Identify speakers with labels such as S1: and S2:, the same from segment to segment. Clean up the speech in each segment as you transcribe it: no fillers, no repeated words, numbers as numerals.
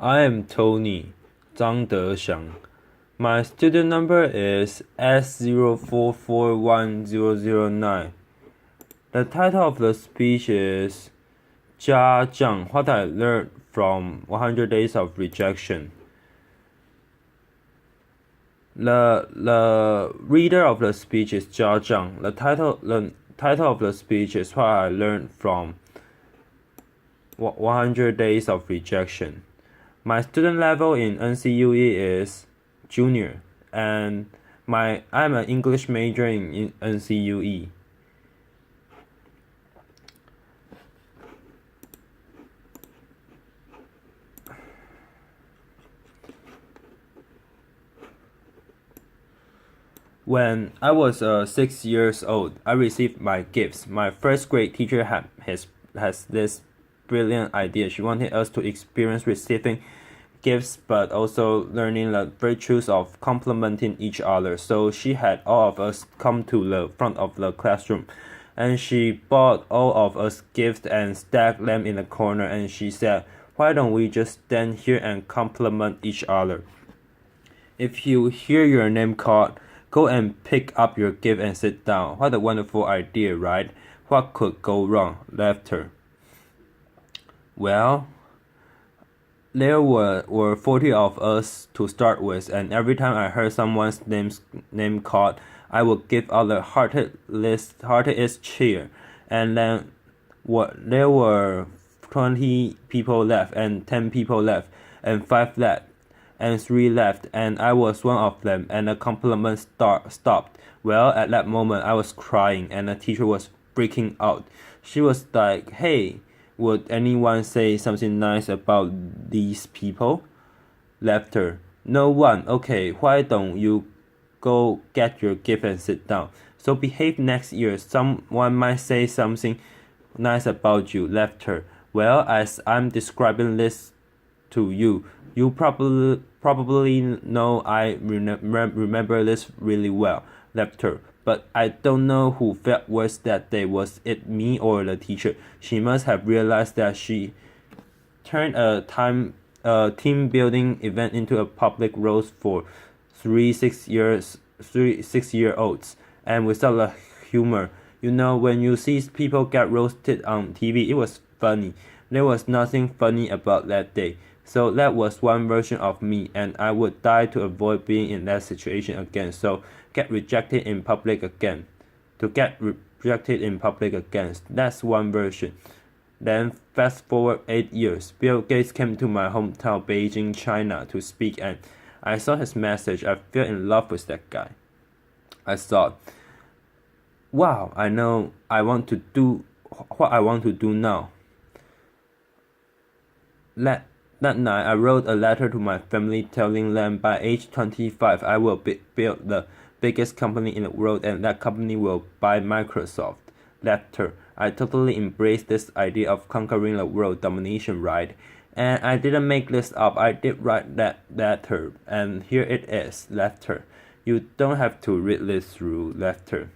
S1: I am Tony, Zhang Dexiang. My student number is S04410009. The title of the speech is Jiang, What I Learned from 100 Days of Rejection. The reader of the speech is Jiang. The title of the speech is What I Learned from 100 Days of Rejection. My student level in NCUE is junior, and I'm an English major in NCUE. When I was 6 years old, I received my gifts. My first grade teacher has this brilliant idea. She wanted us to experience receiving gifts, but also learning the virtues of complimenting each other. So she had all of us come to the front of the classroom, and she bought all of us gifts and stacked them in a corner. And she said, "Why don't we just stand here and compliment each other? If you hear your name called, go and pick up your gift and sit down." What a wonderful idea, right? What could go wrong? Laughter. Well, there were 40 of us to start with, and every time I heard someone's name called, I would give out the heartiest cheer. And then there were 20 people left, and 10 people left, and 5 left, and 3 left, and I was one of them, and the compliment stopped. Well, at that moment, I was crying, and the teacher was freaking out. She was like, "Hey, would anyone say something nice about these people?" Laughter. No one. Okay, why don't you go get your gift and sit down? So behave next year. Someone might say something nice about you. Laughter. Well, as I'm describing this to you, you probably know I remember this really well. Laughter. But I don't know who felt worse that day. Was it me or the teacher? She must have realized that she turned a team building event into a public roast for 6-year-olds, and without the humor. You know, when you see people get roasted on TV, it was funny. There was nothing funny about that day. So that was one version of me, and I would die to avoid being in that situation again. So get rejected in public again. That's one version. Then fast forward 8 years. Bill Gates came to my hometown, Beijing, China, to speak, and I saw his message. I fell in love with that guy. I thought, wow, I know I want to do what I want to do now. That night, I wrote a letter to my family telling them by age 25 I will build the biggest company in the world, and that company will buy Microsoft. Laughter. I totally embraced this idea of conquering the world domination, right? And I didn't make this up. I did write that letter, and here it is. Laughter. You don't have to read this through. Laughter.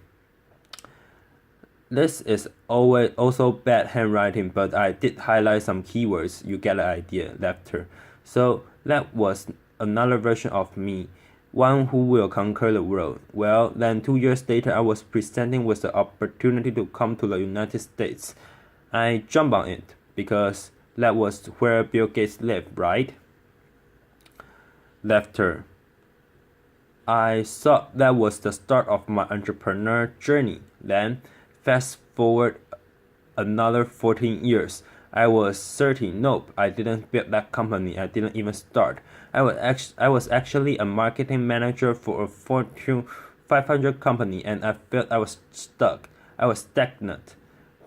S1: This is also bad handwriting, but I did highlight some keywords. You get the idea. Laughter. So that was another version of me, one who will conquer the world. Well, then 2 years later, I was presenting with the opportunity to come to the United States. I jumped on it because that was where Bill Gates lived, right? Laughter. I thought that was the start of my entrepreneur journey. Then, fast forward another 14 years. I was 30. Nope, I didn't build that company. I didn't even start. I was actually a marketing manager for a Fortune 500 company, and I felt I was stuck. I was stagnant.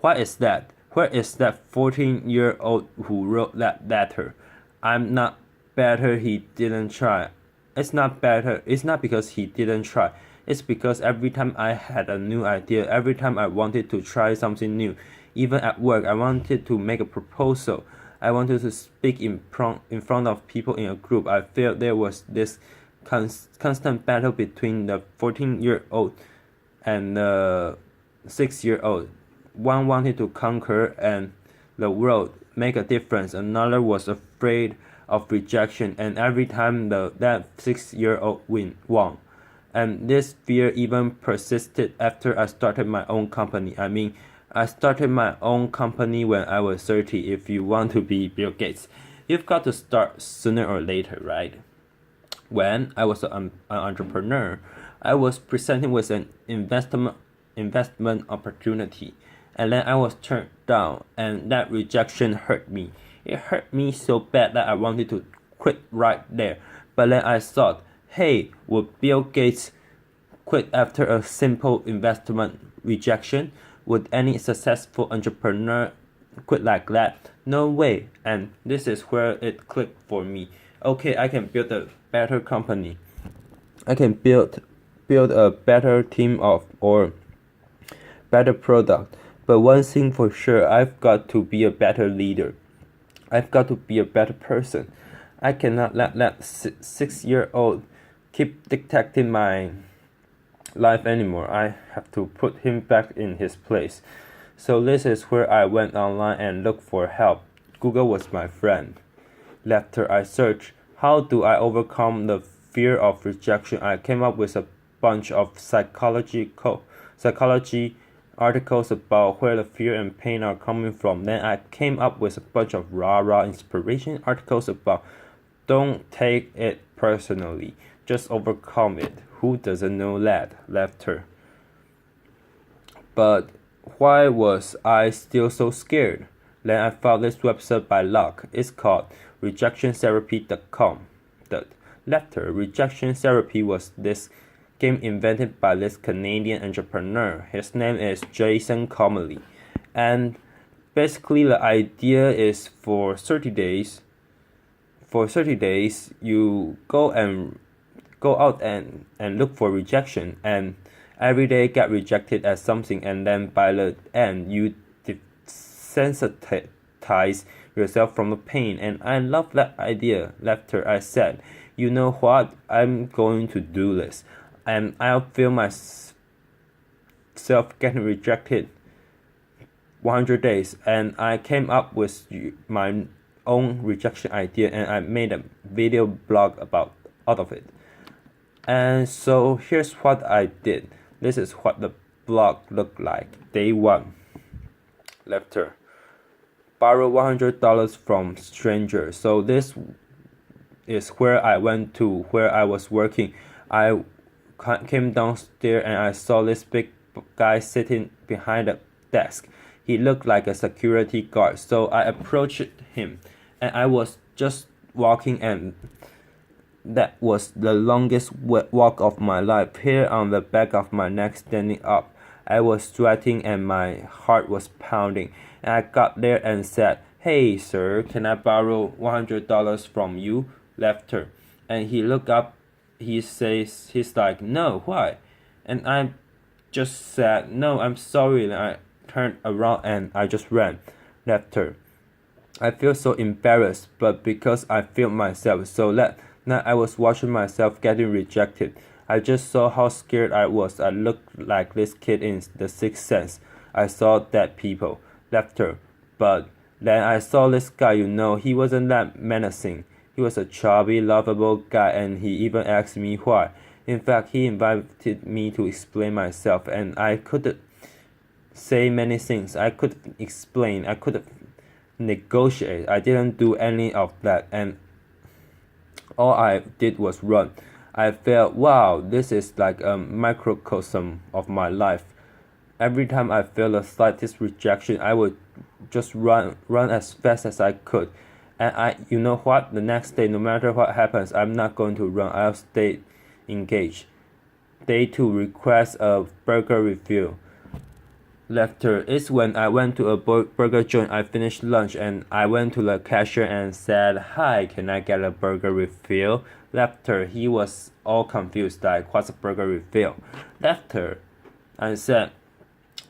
S1: Why is that? Where is that 14-year-old who wrote that letter? I'm not better. He didn't try. It's not better. It's not because he didn't try. It's because every time I had a new idea, every time I wanted to try something new, even at work, I wanted to make a proposal, I wanted to speak in front of people in a group, I felt there was this constant battle between the 14-year-old and the 6-year-old. One wanted to conquer and the world, make a difference. Another was afraid of rejection, and every time that 6-year-old won. And this fear even persisted after I started my own company. I mean, I started my own company when I was 30. If you want to be Bill Gates, you've got to start sooner or later, right? When I was an entrepreneur, I was presented with an investment opportunity, and then I was turned down, and that rejection hurt me. It hurt me so bad that I wanted to quit right there. But then I thought, hey, would Bill Gates quit after a simple investment rejection? Would any successful entrepreneur quit like that? No way. And this is where it clicked for me. Okay, I can build a better company. I can build a better team or better product. But one thing for sure, I've got to be a better leader. I've got to be a better person. I cannot let that 6-year-old keep dictating my life anymore. I have to put him back in his place. So this is where I went online and looked for help. Google was my friend. After I searched, how do I overcome the fear of rejection? I came up with a bunch of psychology articles about where the fear and pain are coming from. Then I came up with a bunch of rah-rah inspiration articles about don't take it personally, just overcome it. Who doesn't know that? Laughter. But why was I still so scared? Then I found this website by luck. It's called rejectiontherapy.com. Laughter. Rejection therapy was this game invented by this Canadian entrepreneur. His name is Jason Comely. And basically the idea is for 30 days, you go out and look for rejection, and every day get rejected as something, and then by the end you desensitize yourself from the pain. And I love that idea. Laughter. I said, you know what, I'm going to do this, and I'll feel myself getting rejected 100 days. And I came up with my own rejection idea, and I made a video blog out of it. And so here's what I did. This is what the blog looked like. Day 1. Laughter. Borrow $100 from strangers. So this is where I went to, where I was working. I came downstairs and I saw this big guy sitting behind a desk. He looked like a security guard. So I approached him, and I was just walking, and that was the longest walk of my life. Hair on the back of my neck standing up. I was sweating and my heart was pounding. And I got there and said, hey sir, can I borrow $100 from you? Laughter. And he looked up, he's like, no, why? And I just said, no, I'm sorry. And I turned around and I just ran. Laughter. I feel so embarrassed, but because I filmed myself, so that night I was watching myself getting rejected. I just saw how scared I was. I looked like this kid in The Sixth Sense. I saw dead people. Laughter. But then I saw this guy, he wasn't that menacing. He was a chubby, lovable guy, and he even asked me why. In fact, he invited me to explain myself, and I could say many things. I could explain. I could negotiate. I didn't do any of that, and all I did was run. I felt, wow, this is like a microcosm of my life. Every time I felt the slightest rejection, I would just run as fast as I could. And you know what? The next day, no matter what happens, I'm not going to run. I'll stay engaged. Day 2, request a burger refill. Laughter. It's when I went to a burger joint. I finished lunch and I went to the cashier and said, hi, can I get a burger refill? Laughter. He was all confused, like, what's a burger refill? Laughter. I said,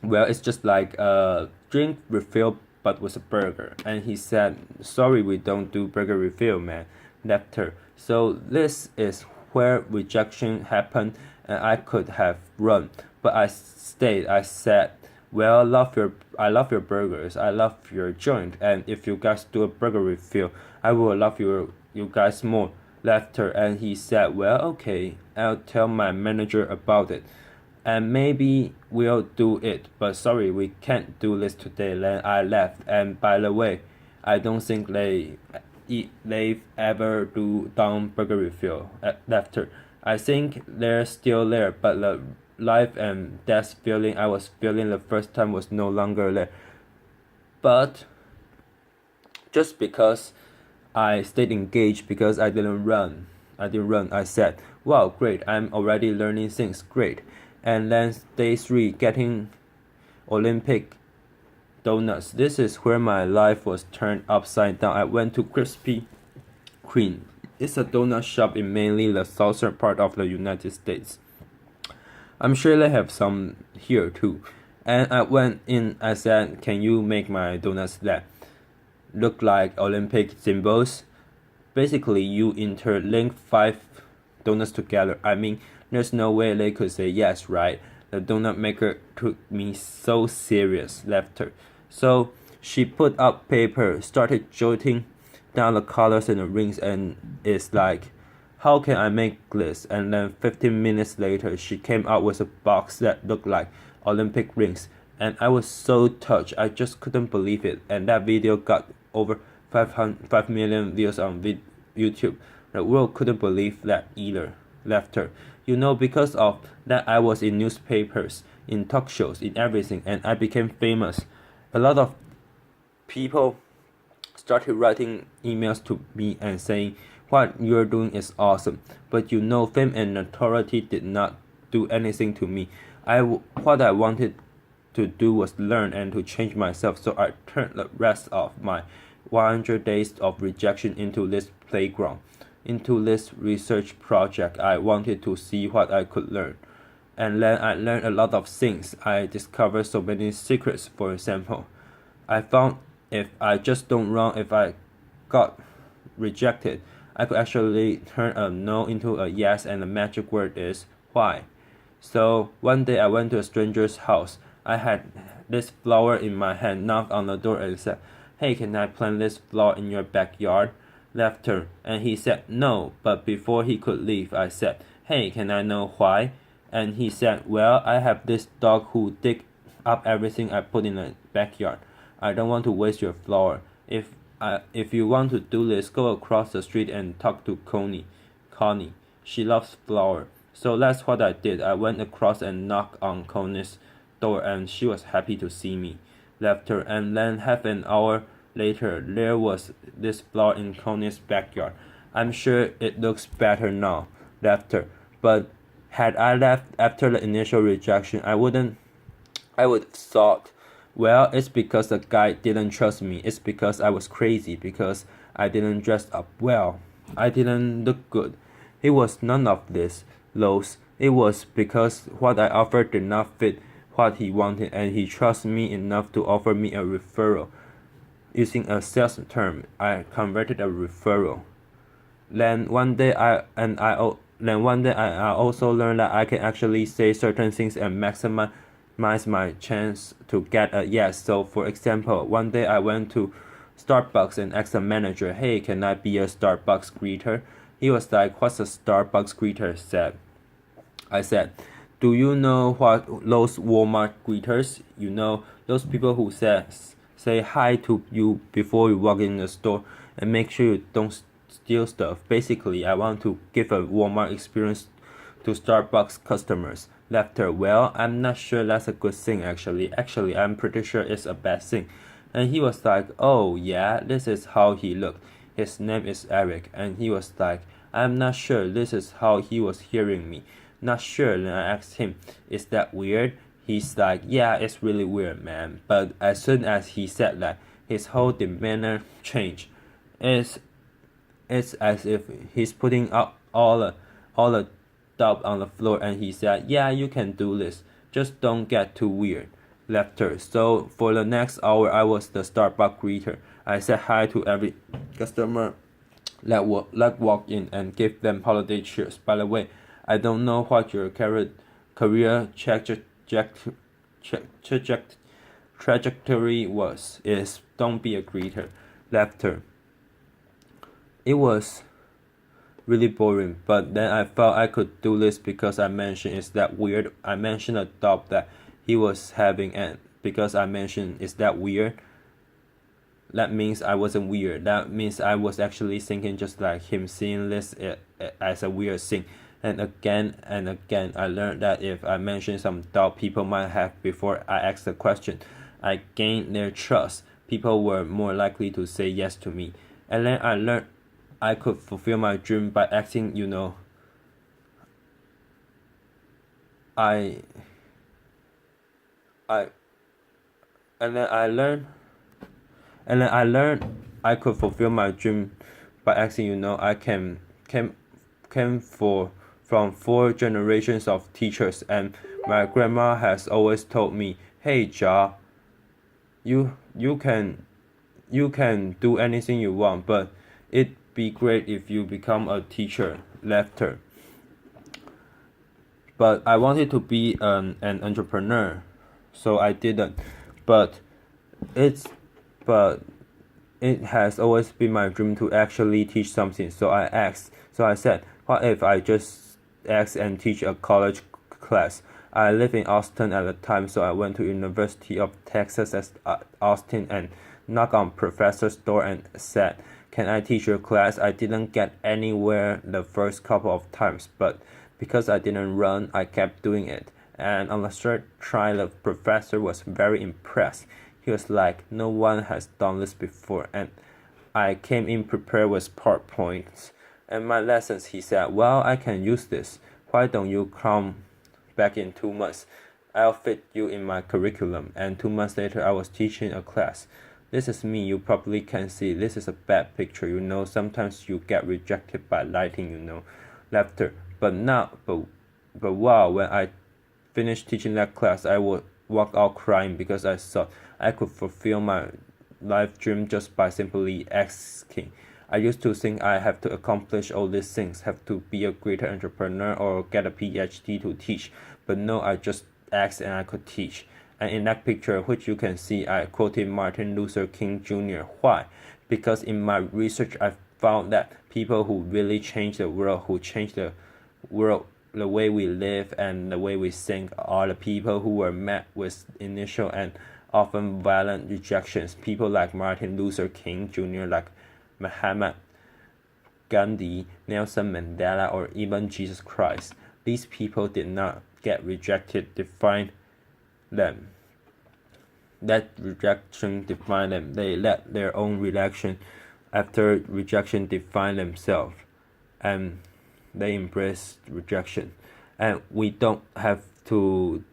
S1: well, it's just like a drink refill but with a burger. And he said, sorry, we don't do burger refill, man. Laughter. So this is where rejection happened, and I could have run, but I stayed. I said, well, I love your burgers, I love your joint, and if you guys do a burger refill, I will love your you guys more. Laughter. And he said, well, okay, I'll tell my manager about it. And maybe we'll do it, but sorry, we can't do this today. Then I left. And by the way, I don't think they've ever done burger refill. Laughter. I think they're still there, but the life and death feeling I was feeling the first time was no longer there. But just because I stayed engaged, because I didn't run. I said, wow, great, I'm already learning things, great. And then day 3, getting Olympic donuts. This is where my life was turned upside down. I went to Krispy Kreme. It's a donut shop in mainly the southern part of the United States. I'm sure they have some here too. And I went in, I said, can you make my donuts that look like Olympic symbols? Basically, you interlink 5 donuts together. I mean, there's no way they could say yes, right? The donut maker took me so serious, laughter. So she put up paper, started jotting down the colors in the rings, and it's like, how can I make this? And then 15 minutes later, she came out with a box that looked like Olympic rings. And I was so touched, I just couldn't believe it. And that video got over 5 million views on YouTube. The world couldn't believe that either. Laughter. You know, because of that, I was in newspapers, in talk shows, in everything, and I became famous. A lot of people started writing emails to me and saying, what you're doing is awesome. But you know, fame and notoriety did not do anything to me. What I wanted to do was learn and to change myself, so I turned the rest of my 100 days of rejection into this playground, into this research project. I wanted to see what I could learn. And then I learned a lot of things. I discovered so many secrets. For example, I found if I just don't run, if I got rejected, I could actually turn a no into a yes, and the magic word is why. So one day I went to a stranger's house. I had this flower in my hand, knocked on the door and said, hey, can I plant this flower in your backyard? Laughter. And he said no, but before he could leave, I said, hey, can I know why? And he said, well, I have this dog who dig up everything I put in the backyard. I don't want to waste your flower. If you want to do this, go across the street and talk to Connie. She loves flower. So that's what I did. I went across and knocked on Connie's door, and she was happy to see me. Laughter. And then half an hour later, there was this flower in Connie's backyard. I'm sure it looks better now. Laughter. But had I left after the initial rejection, I would have thought, well, it's because the guy didn't trust me. It's because I was crazy, because I didn't dress up well. I didn't look good. It was none of those. It was because what I offered did not fit what he wanted, and he trusted me enough to offer me a referral. Using a sales term, I converted a referral. Then one day I also learned that I can actually say certain things and maximize my chance to get a yes. So for example, one day I went to Starbucks and asked the manager, hey, can I be a Starbucks greeter? He was like, what's a Starbucks greeter? I said, do you know what those Walmart greeters? You know, those people who say hi to you before you walk in the store and make sure you don't steal stuff. Basically, I want to give a Walmart experience to Starbucks customers. Laughter. Well, I'm not sure that's a good thing actually. Actually, I'm pretty sure it's a bad thing. And he was like, oh yeah, this is how he looked. His name is Eric. And he was like, I'm not sure. This is how he was hearing me. Not sure. Then I asked him, is that weird? He's like, yeah, it's really weird, man. But as soon as he said that, his whole demeanor changed. It's as if he's putting up all the dub on the floor, and he said, yeah, you can do this. Just don't get too weird. Laughter. So for the next hour, I was the Starbucks greeter. I said hi to every customer that walked in and gave them holiday cheers. By the way, I don't know what your career trajectory was. Is don't be a greeter. Laughter. It was really boring, but then I felt I could do this because I mentioned is that weird. I mentioned a doubt that he was having, and because I mentioned is that weird, that means I wasn't weird. That means I was actually thinking just like him, seeing this as a weird thing. And again, I learned that if I mention some doubt people might have before I ask the question, I gained their trust. People were more likely to say yes to me. And then I learned I could fulfill my dream by acting, I I and then I learned I could fulfill my dream by acting, I came from four generations of teachers, and my grandma has always told me, "Hey, Jia, you can do anything you want, but it'd be great if you become a teacher." Laughter. But I wanted to be an entrepreneur, so I didn't. But it's but it has always been my dream to actually teach something. So I said, what if I just ask and teach a college class? I lived in Austin at the time, so I went to University of Texas at Austin and knocked on professor's door and said, "Can I teach your class?" I didn't get anywhere the first couple of times, but because I didn't run, I kept doing it. And on the third try, the professor was very impressed. He was like, "No one has done this before," and I came in prepared with PowerPoints and my lessons. He said, "Well, I can use this. Why don't you come back in 2 months? I'll fit you in my curriculum." And 2 months later, I was teaching a class. This is me. You probably can see. This is a bad picture. Sometimes you get rejected by lighting. Laughter. But wow, when I finished teaching that class, I would walk out crying because I thought I could fulfill my life dream just by simply asking. I used to think I have to accomplish all these things, have to be a greater entrepreneur or get a PhD to teach. But no, I just asked and I could teach. And in that picture, which you can see, I quoted Martin Luther King Jr. Why? Because in my research, I found that people who really change the world, who change the world, the way we live and the way we think, are the people who were met with initial and often violent rejections. People like Martin Luther King Jr., like Mahatma Gandhi, Nelson Mandela, or even Jesus Christ. These people did not get rejected, defined them. That rejection defined them. They let their own reaction after rejection define themselves, and they embrace rejection. And we don't have to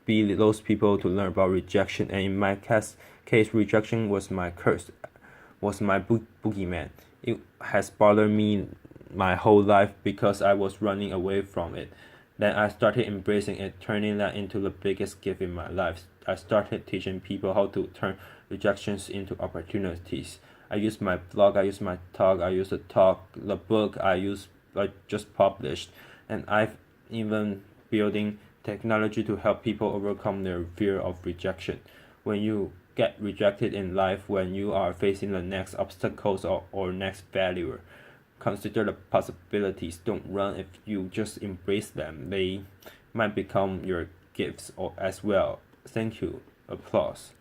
S1: be those people to learn about rejection. And in my case, rejection was my curse, was my boogeyman. It has bothered me my whole life because I was running away from it. Then I started embracing it, turning that into the biggest gift in my life. I started teaching people how to turn rejections into opportunities. I use my blog, I use my talk, I use the book I just published, and I've even building technology to help people overcome their fear of rejection. When you get rejected in life, when you are facing the next obstacles or next failure, consider the possibilities. Don't run. If you just embrace them, they might become your gifts as well. Thank you. Applause.